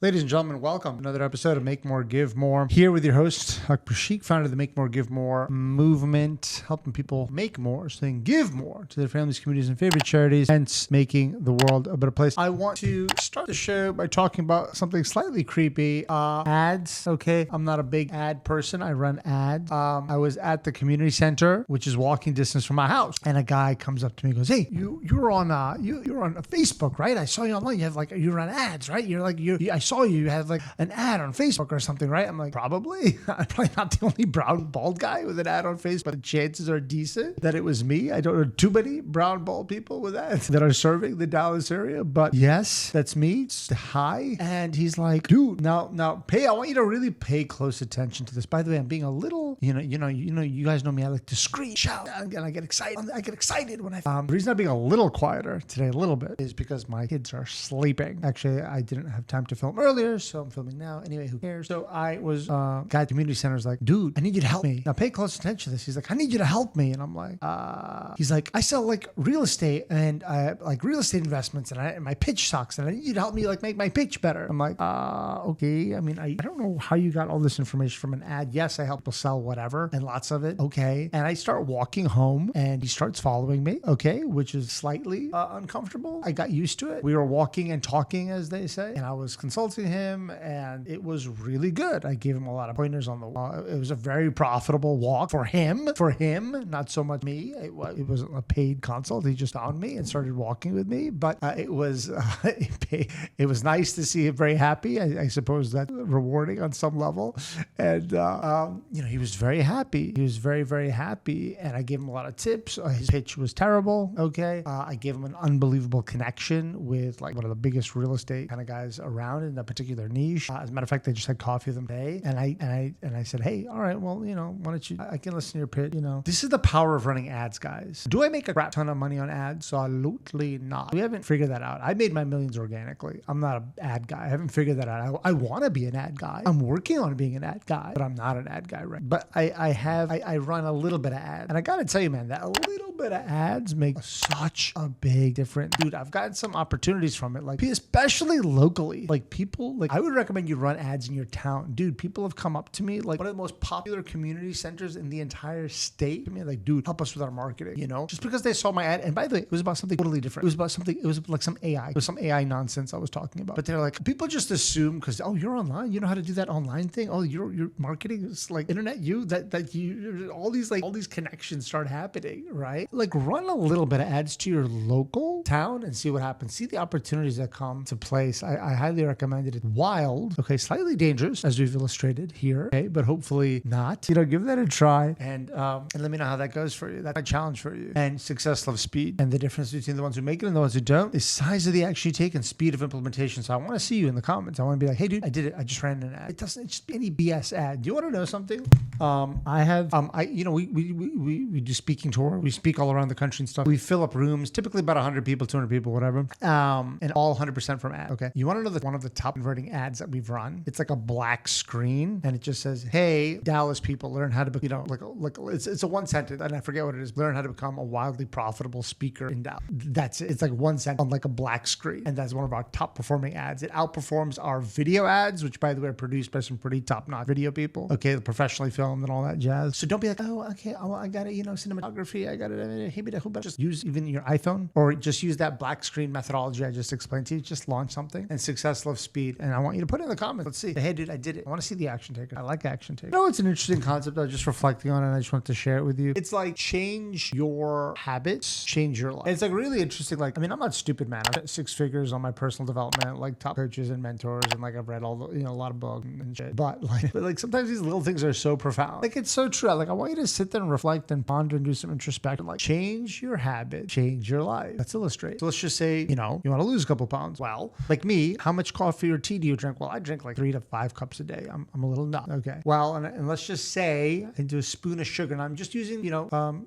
Ladies and gentlemen, welcome to another episode of Make More, Give More. Here with your host, Akbar Sheikh, founder of the Make More, Give More movement, helping people make more so they can give more to their families, communities, and favorite charities, hence making the world a better place. I want to start the show by talking about something slightly creepy, ads, okay? I'm not a big ad person. I run ads. I was at the community center, which is walking distance from my house, and a guy comes up to me and goes, "Hey, you're on Facebook, right? I saw you online. You run ads, right? I saw you had like an ad on Facebook or something, right?" I'm like, probably. I'm probably not the only brown bald guy with an ad on Facebook, but the chances are decent that it was me. I don't know too many brown bald people with ads that are serving the Dallas area, but yes, that's me. It's hi. And he's like, "Dude, now I want you to really pay close attention to this. By the way, I'm being a little, you guys know me. I like to scream, shout, and I get excited. When the reason I'm being a little quieter today, a little bit, is because my kids are sleeping. Actually, I didn't have time to film earlier, so I'm filming now. Anyway, who cares? So I was, guy at the community center is like, "Dude, I need you to help me. Now pay close attention to this." He's like, "I need you to help me." And I'm like, he's like, "I sell like real estate and like real estate investments and my pitch sucks and I need you to help me like make my pitch better." I'm like, okay. I mean, I don't know how you got all this information from an ad. Yes, I help people sell whatever and lots of it. Okay. And I start walking home and he starts following me. Okay. Which is slightly uncomfortable. I got used to it. We were walking and talking, as they say, and I was consulting him and it was really good. I gave him a lot of pointers on the walk. It was a very profitable walk for him, not so much me. It wasn't a paid consult. He just found me and started walking with me, but it was nice to see him very happy. I suppose that's rewarding on some level. And, he was very happy. He was very, very happy. And I gave him a lot of tips. His pitch was terrible. Okay. I gave him an unbelievable connection with like one of the biggest real estate kind of guys around in a particular niche. As a matter of fact, I just had coffee with him today. And I said, "Hey, all right, well, why don't you, I can listen to your pitch. This is the power of running ads, guys. Do I make a crap ton of money on ads? Absolutely not. We haven't figured that out. I made my millions organically. I'm not an ad guy. I haven't figured that out. I want to be an ad guy. I'm working on being an ad guy, but I'm not an ad guy, right? But I run a little bit of ads. And I got to tell you, man, that a little bit of ads make such a big difference. Dude, I've gotten some opportunities from it, like especially locally. Like people, like I would recommend you run ads in your town. Dude, people have come up to me, like one of the most popular community centers in the entire state. I mean, like, "Dude, help us with our marketing," just because they saw my ad. And by the way, it was about something totally different. It was like some AI. It was some AI nonsense I was talking about. But they're like, people just assume because, "Oh, you're online. You know how to do that online thing. Oh, your marketing is like internet. All these connections start happening, right? Like run a little bit of ads to your local town and see what happens. See the opportunities that come to place. I highly recommend it. It's wild. Okay. Slightly dangerous as we've illustrated here. Okay. But hopefully not. Give that a try and let me know how that goes for you. That's my challenge for you. And success loves speed. And the difference between the ones who make it and the ones who don't is size of the action you take and speed of implementation. So I want to see you in the comments. I want to be like, "Hey dude, I did it. I just ran an ad." It's just be any BS ad. Do you want to know something? We do speaking tour. We speak all around the country and stuff. We fill up rooms, typically about 100 people, 200 people, whatever. And all 100% from ads. Okay. You want to know one of the top converting ads that we've run? It's like a black screen and it just says, "Hey, Dallas people, learn how to, it's a one sentence and I forget what it is. Learn how to become a wildly profitable speaker in Dallas." That's it. It's like one sentence on like a black screen. And that's one of our top performing ads. It outperforms our video ads, which by the way are produced by some pretty top-notch video people. Okay. Professionally filmed and all that jazz. So don't be like, "Oh, okay. I got it. Cinematography. I got it." Just use even your iPhone or just use that black screen methodology I just explained to you. Just launch something and success loves speed. And I want you to put it in the comments. Let's see. "Hey, dude, I did it. I want to see the action taker. I like action taker." It's an interesting concept. I was just reflecting on it and I just wanted to share it with you. It's like change your habits, change your life. And it's like really interesting. Like, I mean, I'm not stupid, man. I've got 6 figures on my personal development, like top coaches and mentors. And like I've read all the, a lot of books and shit. But like sometimes these little things are so profound. Like it's so true. Like I want you to sit there and reflect and ponder and do some introspection. Like change your habit, change your life. Let's illustrate. So let's just say, you want to lose a couple pounds. Well, like me, how much coffee or tea do you drink? Well, I drink like 3 to 5 cups a day. I'm a little nut. Okay. Well, and let's just say I do a spoon of sugar, and I'm just using,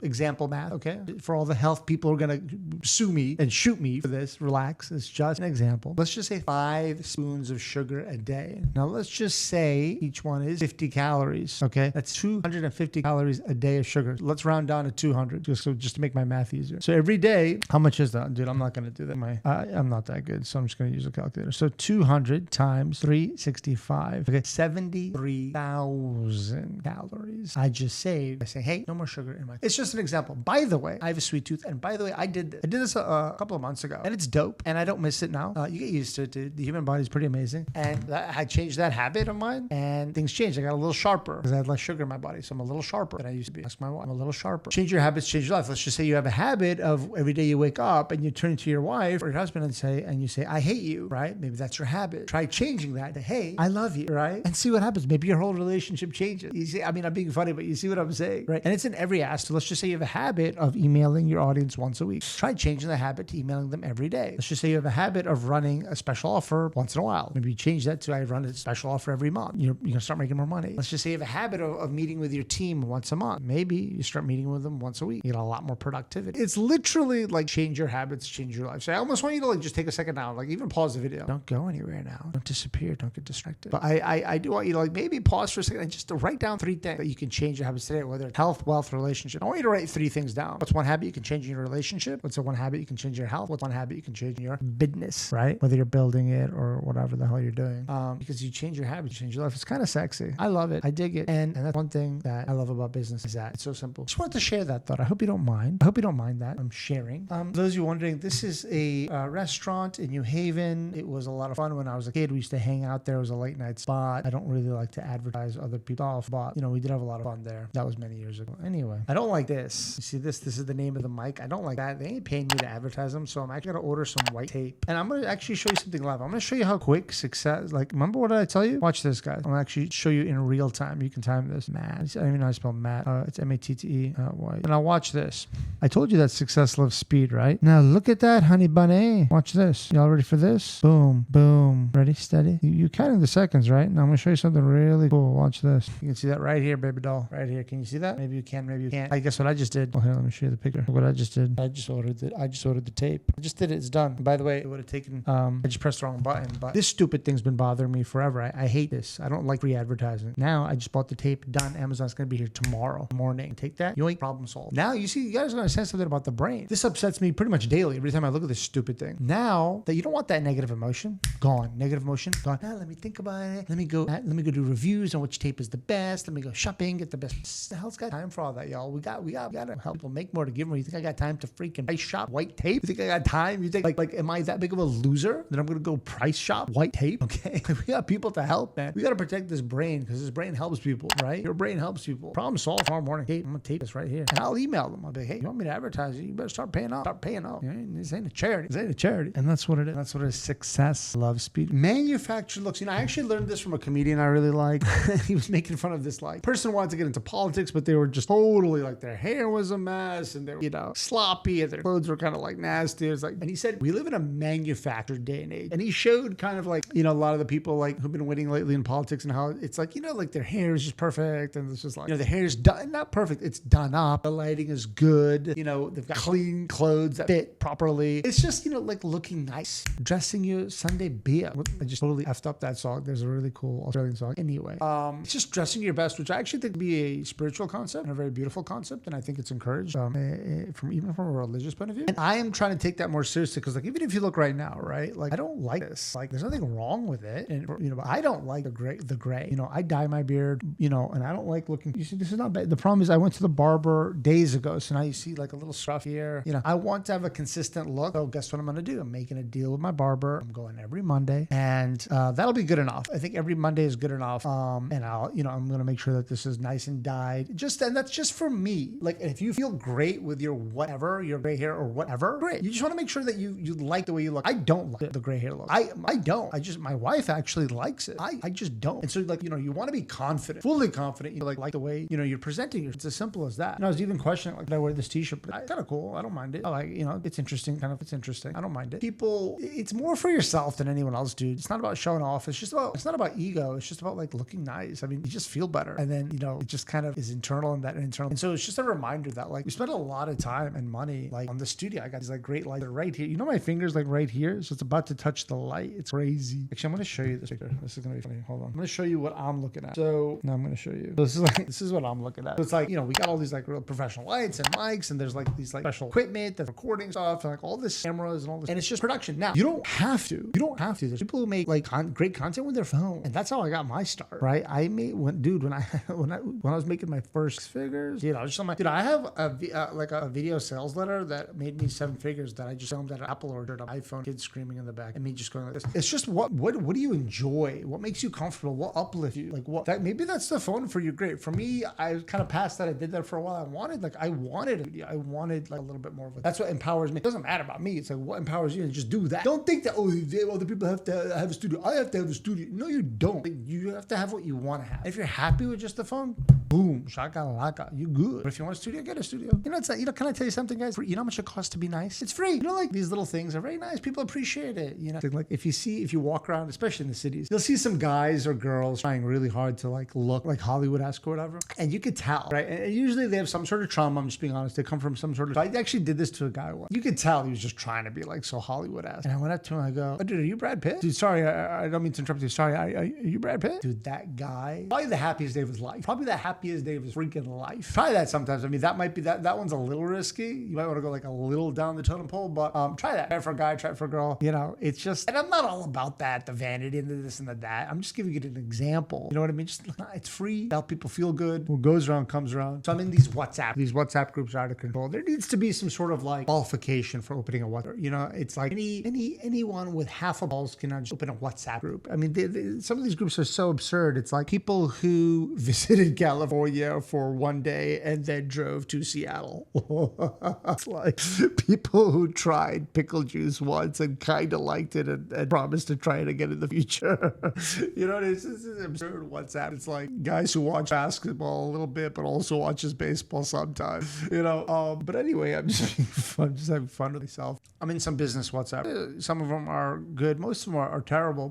example math. Okay. For all the health people who are going to sue me and shoot me for this, relax. It's just an example. Let's just say 5 spoons of sugar a day. Now let's just say each one is 50 calories. Okay. That's 250 calories a day of sugar. Let's round down to 200 just to make my math easier. So every day, how much is that? Dude, I'm not going to do that. I'm not that good. So I'm just going to use a calculator. So 200 100 times 365. Okay, 73,000 calories I just saved by saying, hey, no more sugar in my. It's just an example. By the way, I have a sweet tooth, and by the way, I did this a couple of months ago, and it's dope, and I don't miss it now. You get used to it, dude. The human body is pretty amazing, and I changed that habit of mine, and things changed. I got a little sharper because I had less sugar in my body, so I'm a little sharper than I used to be. Ask my wife. I'm a little sharper. Change your habits, change your life. Let's just say you have a habit of every day you wake up and you turn to your wife or your husband and you say, I hate you, right? Maybe that's your habit. Try changing that to, hey, I love you, right? And see what happens. Maybe your whole relationship changes. You see, I mean, I'm being funny, but you see what I'm saying, right? And it's in every aspect. So let's just say you have a habit of emailing your audience once a week. Try changing the habit to emailing them every day. Let's just say you have a habit of running a special offer once in a while. Maybe you change that to, I run a special offer every month. You're going to start making more money. Let's just say you have a habit of meeting with your team once a month. Maybe you start meeting with them once a week. You get a lot more productivity. It's literally like change your habits, change your life. So I almost want you to like just take a second now, like even pause the video. Don't go anywhere now. Don't disappear. Don't get distracted. But I do want you to like maybe pause for a second and just to write down 3 things that you can change your habits today, whether it's health, wealth, relationship. I want you to write 3 things down. What's one habit you can change in your relationship? What's the one habit you can change in your health? What's one habit you can change in your business, right? Whether you're building it or whatever the hell you're doing. Because you change your habits, you change your life. It's kind of sexy. I love it. I dig it. And that's one thing that I love about business is that it's so simple. Just wanted to share that thought. I hope you don't mind. I hope you don't mind that I'm sharing. Those of you wondering, this is a restaurant in New Haven. It was a lot of fun when I was a kid. We used to hang out there. It was a late night spot. I don't really like to advertise other people off, but you know, we did have a lot of fun there. That was many years ago. Anyway, I don't like this. You see this? This is the name of the mic. I don't like that. They ain't paying me to advertise them, so I'm actually gonna order some white tape. And I'm gonna actually show you something live. I'm gonna show you how quick success. Like, remember what did I tell you? Watch this, guys. I'm gonna actually show you in real time. You can time this. Matt. I don't even know how to spell Matt. It's M-A-T-T-E. White. And now watch this. I told you that success loves speed, right? Now look at that, honey bunny. Watch this. Y'all ready for this? Boom, boom. Ready, steady. You're counting the seconds, right? Now I'm gonna show you something really cool. Watch this. You can see that right here, baby doll. Right here. Can you see that? Maybe you can, maybe you can't. I guess what I just did. Oh, here, let me show you the picture. Look what I just did. I just ordered the tape. I just did it. It's done. By the way, it would have taken. I just pressed the wrong button, but this stupid thing's been bothering me forever. I hate this. I don't like free advertising. Now I just bought the tape. Done. Amazon's gonna be here tomorrow morning. Take that. Yoink. Problem solved. Now you see, you guys are gonna say something about the brain. This upsets me pretty much daily. Every time I look at this stupid thing. Now that you don't want that negative emotion, gone. Negative emotion, gone. Now let me think about it. Let me go do reviews on which tape is the best. Let me go shopping, get the best. The hell's got time for all that, y'all? We got to help people make more to give more. You think I got time to freaking price shop white tape? You think I got time? You think like am I that big of a loser that I'm gonna go price shop white tape? Okay, we got people to help, man. We got to protect this brain because this brain helps people, right? Your brain helps people. Problem solved tomorrow morning. Hey, I'm gonna tape this right here, and I'll email them. I'll be like, hey, you want me to advertise it? You better start paying up. Start paying up. This ain't a charity. This ain't a charity. And that's what it is. That's what it is. Success, love, speed, manufactured looks. You know, I actually learned this from a comedian I really like. He was making fun of this like person wanted to get into politics, but they were just totally like their hair was a mess and they were, you know, sloppy and their clothes were kind of like nasty. It was like, and he said, we live in a manufactured day and age. And he showed kind of like, you know, a lot of the people like who've been winning lately in politics and how it's like, you know, like their hair is just perfect. And it's just like, you know, the hair is done, not perfect. It's done up. The lighting is good. You know, they've got clean clothes that fit properly. It's just, you know, like looking nice. Dressing you Sunday beer. I just totally effed up that song. There's a really cool Australian song. Anyway, it's just dressing your best, which I actually think would be a spiritual concept and a very beautiful concept. And I think it's encouraged even from a religious point of view. And I am trying to take that more seriously because like, even if you look right now, right? Like I don't like this. Like there's nothing wrong with it. And you know, but I don't like the gray. You know, I dye my beard, you know, and I don't like looking. You see, this is not bad. The problem is I went to the barber days ago. So now you see like a little scruff here. You know, I want to have a consistent look. So guess what I'm going to do? I'm making a deal with my barber. I'm going every Monday and that'll be good enough. I think every Monday is good enough. And I'll, you know, I'm going to make sure that this is nice and dyed. And that's just for me. Like, if you feel great with your whatever, your gray hair or whatever, great. You just want to make sure that you like the way you look. I don't like the gray hair look. I don't. My wife actually likes it. I just don't. And so like, you know, you want to be confident, fully confident, you know, like the way, you know, you're presenting. It's as simple as that. And I was even questioning, like, did I wear this t-shirt? But it's kind of cool. I don't mind it. I like, you know, it's interesting. It's interesting. I don't mind it. People, it's more for yourself than anyone else, dude. It's not about showing off. It's not about ego. It's just about like looking nice. I mean, you just feel better. And then, you know, it just kind of is internal and that internal. And so it's just a reminder that like we spend a lot of time and money like on the studio. I got these like great lights right here. You know, my finger's like right here. So it's about to touch the light. It's crazy. Actually, I'm going to show you this picture. This is going to be funny. Hold on. I'm going to show you what I'm looking at. So now I'm going to show you. So this is what I'm looking at. So it's like, you know, we got all these like real professional lights and mics and there's like these like special equipment, the recording stuff and like all this cameras and all this. And it's just production. Now, you don't have to. this. People who make like great content with their phone, and that's how I got my start. Right? I made when I was making my first figures, dude, I was just on my I have a video sales letter that made me 7 figures that I just filmed at an Apple order on iPhone, kids screaming in the back, and me just going like this. It's just what do you enjoy? What makes you comfortable? What uplifts you? Like maybe that's the phone for you. Great. For me, I kind of passed that. I did that for a while. I wanted like a little bit more of it. That's what empowers me. It doesn't matter about me. It's like what empowers you, and just do that. Don't think that other people have to have a studio. I have to have a studio. No, you don't. You have to have what you want to have. If you're happy with just the phone, boom, shakalaka, you good. But if you want a studio, get a studio. You know, it's like, can I tell you something, guys? You know how much it costs to be nice? It's free. You know, like these little things are very nice. People appreciate it. You know, like if you walk around, especially in the cities, you'll see some guys or girls trying really hard to like look like Hollywood-esque or whatever, and you could tell, right? And usually they have some sort of trauma. I'm just being honest. They come from some sort of. I actually did this to a guy once. You could tell he was just trying to be like so Hollywood-esque. And I went up to him. I go, "Oh, dude, are you Brad Pitt? Dude, sorry, I don't mean to interrupt you. Sorry, are you Brad Pitt? Dude, that guy, probably the happiest day of his life. Probably the happiest day of his freaking life. Try that sometimes. I mean, that might be that one's a little risky. You might want to go like a little down the totem pole, but try that. Try it for a guy, try it for a girl. You know, it's just, and I'm not all about that, the vanity and the this and the that. I'm just giving it an example. You know what I mean? Just it's free. Help people feel good. What goes around comes around. So I'm in these WhatsApp groups are out of control. There needs to be some sort of like qualification for opening a WhatsApp. You know, it's like anyone with half a balls can just open a WhatsApp group. I mean, some of these groups are so absurd. It's like people who visited California for one day and then drove to Seattle. It's like people who tried pickle juice once and kind of liked it and promised to try it again in the future. You know, this is absurd WhatsApp. It's like guys who watch basketball a little bit, but also watches baseball sometimes. You know, but anyway, I'm just having fun with myself. I'm in some business WhatsApp. Some of them are good. Most of them are terrible.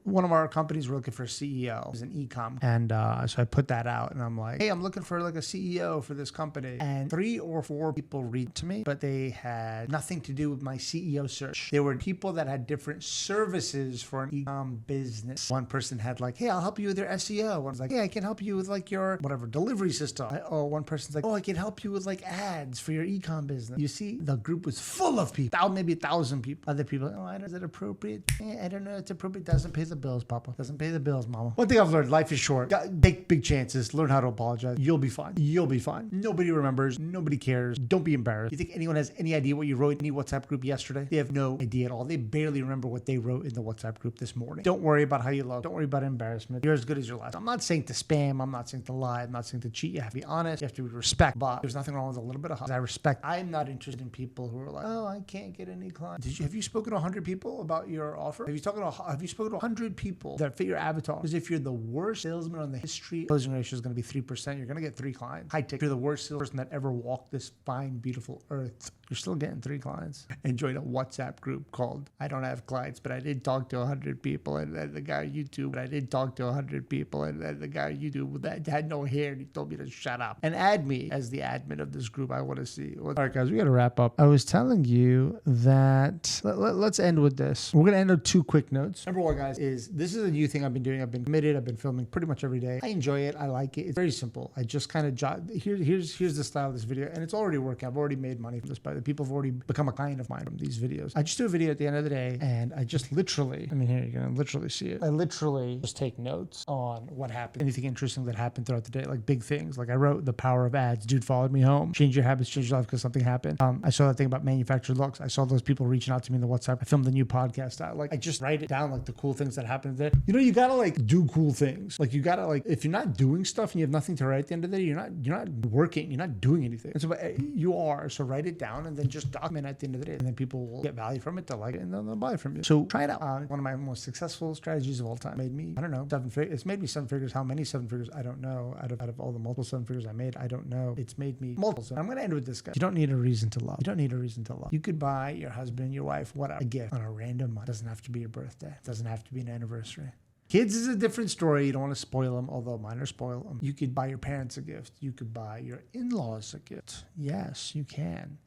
One of our companies were looking for a CEO. It was an e-com, and so I put that out, and I'm like, hey, I'm looking for like a CEO for this company. And 3 or 4 people reached to me, but they had nothing to do with my CEO search. They were people that had different services for an e-com business. One person had like, hey, I'll help you with your SEO. One's like, hey, I can help you with like your whatever delivery system. One person's like, oh, I can help you with like ads for your e-com business. You see, the group was full of people, maybe 1,000 people. Other people, oh, is it appropriate? I don't know. It's appropriate. Doesn't pay the bills, Papa. Doesn't pay the bills, Mama. One thing I've learned, life is short. Take big chances. Learn how to apologize. You'll be fine. You'll be fine. Nobody remembers. Nobody cares. Don't be embarrassed. You think anyone has any idea what you wrote in any WhatsApp group yesterday? They have no idea at all. They barely remember what they wrote in the WhatsApp group this morning. Don't worry about how you look. Don't worry about embarrassment. You're as good as your last. I'm not saying to spam. I'm not saying to lie. I'm not saying to cheat. You have to be honest. You have to respect. But there's nothing wrong with a little bit of hustle. I respect. I'm not interested in people who are like, oh, I can't get any clients. Have you spoken to 100 people about your offer? Have you spoken to 100 people that fit your avatar? Because if you're the worst salesman on the history, closing ratio is going to be 3%. You're going to get 3 clients. High tick. If you're the worst salesperson that ever walked this fine, beautiful earth, you're still getting 3 clients. And join a WhatsApp group called I don't have clients, but I did talk to 100 people, and then the guy on YouTube, but I did talk to 100 people, and then the guy on YouTube that had no hair, and he told me to shut up. And add me as the admin of this group. I want to see. All right, guys, we got to wrap up. I was telling you that let's end with this. We're going to end on 2 quick notes. Number 1, guys, is this is a new thing I've been doing. I've been committed. I've been filming pretty much every day. I enjoy it. I like it. It's very simple. I just kind of here's the style of this video, and it's already working. I've already made money from this. By the people have already become a client of mine from these videos. I just do a video at the end of the day, and I just literally, I mean, here you're gonna literally see it. I literally just take notes on what happened, anything interesting that happened throughout the day, like big things. Like I wrote The Power of Ads. Dude followed me home. Change your habits, change your life because something happened. I saw that thing about manufactured looks. I saw those people reaching out to me in the WhatsApp. I filmed the new podcast. I just write it down, like the cool things that happened there. You know, you gotta like do cool things. Like you gotta like, if you're not doing stuff and you have nothing to write at the end of the day, you're not working, you're not doing anything. And so you are. So write it down and then just document at the end of the day. And then people will get value from it. They'll like it and then they'll buy it from you. So try it out. One of my most successful strategies of all time made me, I don't know, 7 figures. It's made me 7 figures. How many 7 figures? I don't know. Out of all the multiple 7 figures I made, I don't know. It's made me multiple. So I'm going to end with this, guy. You don't need a reason to love. You don't need a reason to love. You could buy your husband, your wife, whatever, a gift on a random month. It doesn't have to be your birthday. It doesn't have to be an anniversary. Kids is a different story. You don't want to spoil them, although mine are spoiled. You could buy your parents a gift. You could buy your in-laws a gift. Yes, you can.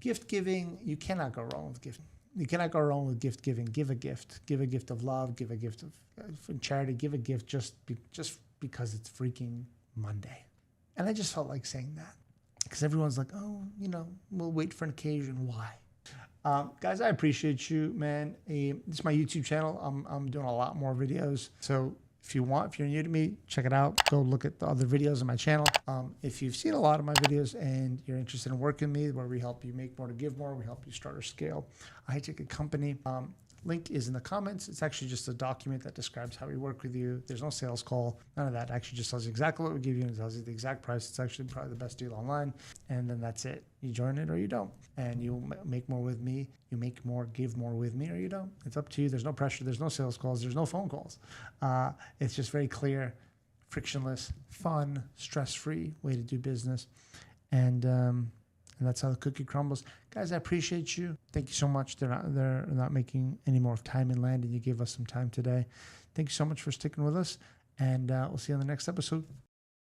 Gift giving, you cannot go wrong with gifting. You cannot go wrong with gift giving. Give a gift. Give a gift of love. Give a gift of charity. Give a gift just because it's freaking Monday. And I just felt like saying that because everyone's like, oh, you know, we'll wait for an occasion. Why? Guys, I appreciate you, man. This is my YouTube channel. I'm doing a lot more videos. So if you're new to me, check it out. Go look at the other videos on my channel. If you've seen a lot of my videos and you're interested in working with me, where we help you make more to give more, we help you start or scale a high-ticket company. Link is in the comments. It's actually just a document that describes how we work with you. There's no sales call, none of that. It actually just tells you exactly what we give you and it tells you the exact price. It's actually probably the best deal online. And then that's it. You join it or you don't. And you make more with me. You make more, give more with me, or you don't. It's up to you. There's no pressure. There's no sales calls. There's no phone calls. It's just very clear, frictionless, fun, stress-free way to do business. And that's how the cookie crumbles. Guys, I appreciate you. Thank you so much. They're not making any more of time and land, and you gave us some time today. Thank you so much for sticking with us, and we'll see you on the next episode.